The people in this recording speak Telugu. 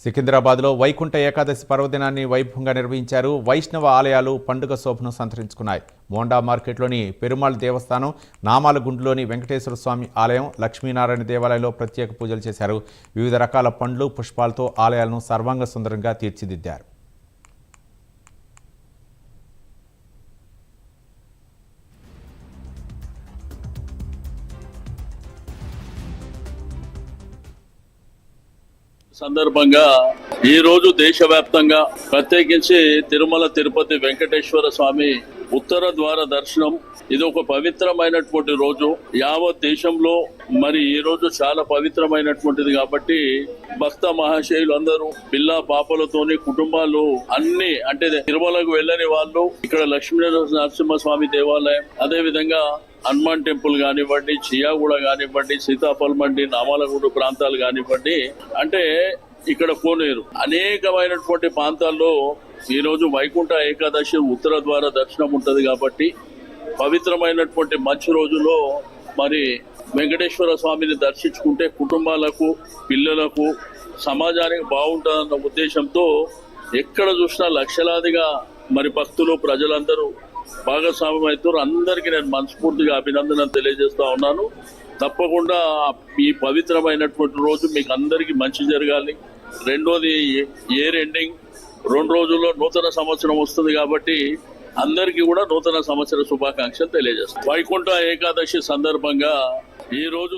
సికింద్రాబాద్లో వైకుంఠ ఏకాదశి పర్వదినాన్ని వైభవంగా నిర్వహించారు. వైష్ణవ ఆలయాలు పండుగ శోభను సంతరించుకున్నాయి. మోండా మార్కెట్లోని పెరుమాళ్ దేవస్థానం, నామాలగుండ్లోని వెంకటేశ్వర స్వామి ఆలయం, లక్ష్మీనారాయణ దేవాలయంలో ప్రత్యేక పూజలు చేశారు. వివిధ రకాల పండ్లు, పుష్పాలతో ఆలయాలను సర్వాంగ సుందరంగా తీర్చిదిద్దారు. సందర్భంగా ఈ రోజు దేశవ్యాప్తంగా ప్రత్యేకించి తిరుమల తిరుపతి వెంకటేశ్వర స్వామి ఉత్తర ద్వార దర్శనం ఇది ఒక పవిత్రమైనటువంటి రోజు. యావత్ దేశంలో మరి ఈ రోజు చాలా పవిత్రమైనటువంటిది కాబట్టి భక్త మహాశయులు అందరూ పిల్ల పాపలతోని కుటుంబాలు అన్ని అంటే తిరుమలకు వెళ్ళని వాళ్ళు ఇక్కడ లక్ష్మీ నరసింహస్వామి దేవాలయం, అదే విధంగా హనుమాన్ టెంపుల్ కానివ్వండి, చియాగూడ కానివ్వండి, సీతాఫల్ మండి, నామాలగూడు ప్రాంతాలు కానివ్వండి, అంటే ఇక్కడ కోనేరు అనేకమైనటువంటి ప్రాంతాల్లో ఈ రోజు వైకుంఠ ఏకాదశి ఉత్తర ద్వార దర్శనం ఉంటది కాబట్టి పవిత్రమైనటువంటి మంచి రోజులో మరి వెంకటేశ్వర స్వామిని దర్శించుకుంటే కుటుంబాలకు, పిల్లలకు, సమాజానికి బాగుంటుందన్న ఉద్దేశంతో ఎక్కడ చూసినా లక్షలాదిగా మరి భక్తులు ప్రజలందరూ భాగస్వామ్యం అవుతారు. అందరికీ నేను మనస్ఫూర్తిగా అభినందనలు తెలియజేస్తా ఉన్నాను. తప్పకుండా ఈ పవిత్రమైనటువంటి రోజు మీకు అందరికీ మంచి జరగాలి. రెండోది ఇయర్ ఎండింగ్ 2 రోజుల్లో నూతన సంవత్సరం వస్తుంది కాబట్టి అందరికీ కూడా నూతన సంవత్సర శుభాకాంక్షలు తెలియజేస్తాను. వైకుంఠ ఏకాదశి సందర్భంగా ఈ రోజు